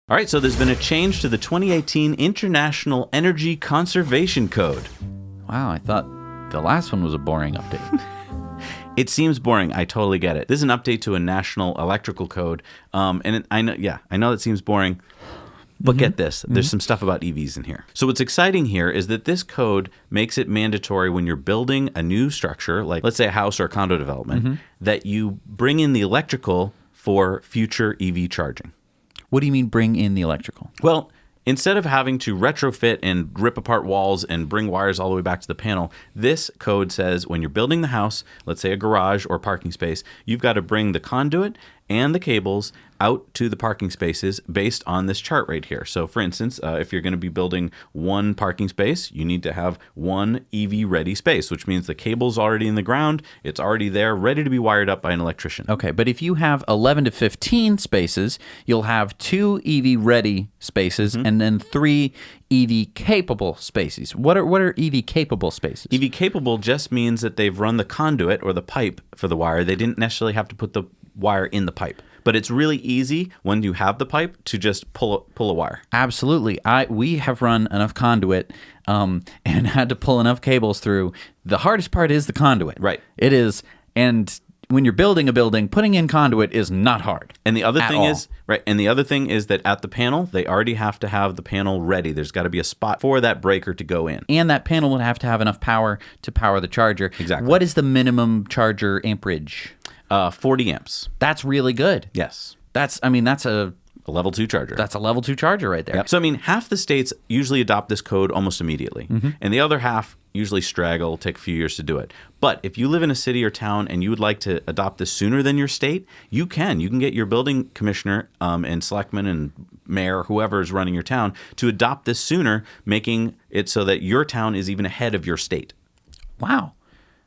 All right, so there's been a change to the 2018 International Energy Conservation Code. Wow, I thought the last one was a boring update. It seems boring. I totally get it. This is an update to a national electrical code. I know it seems boring, but get this. There's some stuff about EVs in here. So what's exciting here is that this code makes it mandatory when you're building a new structure, like let's say a house or a condo development, that you bring in the electrical for future EV charging. What do you mean bring in the electrical? Well, instead of having to retrofit and rip apart walls and bring wires all the way back to the panel, this code says when you're building the house, let's say a garage or parking space, you've got to bring the conduit and the cables out to the parking spaces based on this chart right here. So for instance, if you're going to be building one parking space, you need to have one EV ready space, which means the cable's already in the ground, it's already there, ready to be wired up by an electrician. Okay, but if you have 11 to 15 spaces, you'll have 2 EV ready spaces and then 3 EV capable spaces. What are EV capable spaces? EV capable just means that they've run the conduit or the pipe for the wire. They didn't necessarily have to put the wire in the pipe. But it's really easy when you have the pipe to just pull a wire. Absolutely. We have run enough conduit and had to pull enough cables through. The hardest part is the conduit. Right. It is. And when you're building a building, putting in conduit is not hard. And the other thing is that at the panel, they already have to have the panel ready. There's got to be a spot for that breaker to go in. And that panel would have to have enough power to power the charger. Exactly. What is the minimum charger amperage? 40 amps. That's really good. Yes. That's a level 2 charger. That's a level 2 charger right there. Yep. So, half the states usually adopt this code almost immediately. And the other half usually straggle, take a few years to do it. But if you live in a city or town and you would like to adopt this sooner than your state, you can. You can get your building commissioner and selectman and mayor, whoever is running your town, to adopt this sooner, making it so that your town is even ahead of your state. Wow.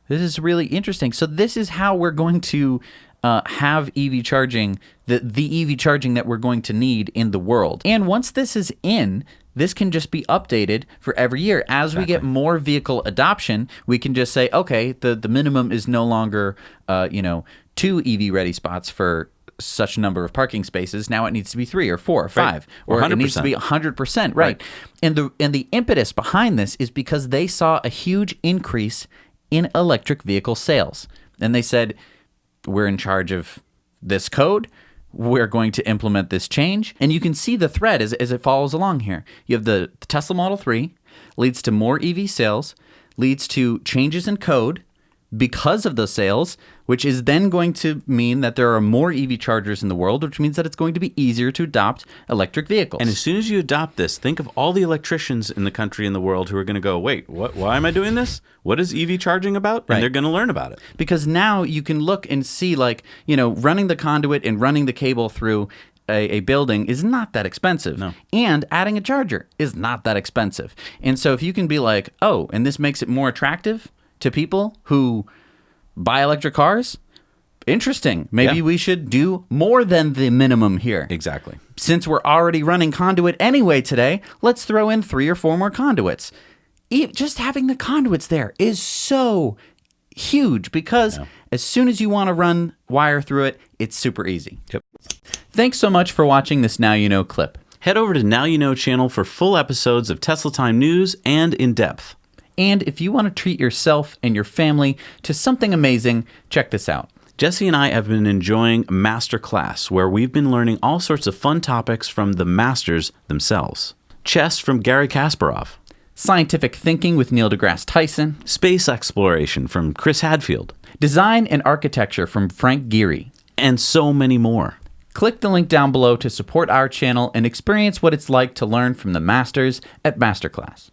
This is really interesting. So this is how we're going to have EV charging, the EV charging that we're going to need in the world. And once this is in, this can just be updated for every year. As we get more vehicle adoption, we can just say, okay, the minimum is no longer 2 EV ready spots for such a number of parking spaces. Now it needs to be 3 or 4 or 5, or 100%. It needs to be 100%. Right. And the impetus behind this is because they saw a huge increase in electric vehicle sales. And they said, we're in charge of this code. We're going to implement this change. And you can see the thread as it follows along here. You have the Tesla Model 3 leads to more EV sales, leads to changes in code because of those sales, which is then going to mean that there are more EV chargers in the world, which means that it's going to be easier to adopt electric vehicles. And as soon as you adopt this, think of all the electricians in the country and the world who are going to go, wait, why am I doing this? What is EV charging about? And they're going to learn about it. Because now you can look and see, running the conduit and running the cable through a building is not that expensive. No. And adding a charger is not that expensive. And so if you can be like, oh, and this makes it more attractive to people who buy electric cars, interesting. Maybe we should do more than the minimum here. Exactly. Since we're already running conduit anyway today, let's throw in 3 or 4 more conduits. Just having the conduits there is so huge because as soon as you want to run wire through it, it's super easy. Yep. Thanks so much for watching this Now You Know clip. Head over to Now You Know channel for full episodes of Tesla Time news and in depth. And if you want to treat yourself and your family to something amazing, check this out. Jesse and I have been enjoying Masterclass, where we've been learning all sorts of fun topics from the masters themselves. Chess from Garry Kasparov. Scientific thinking with Neil deGrasse Tyson. Space exploration from Chris Hadfield. Design and architecture from Frank Gehry. And so many more. Click the link down below to support our channel and experience what it's like to learn from the masters at Masterclass.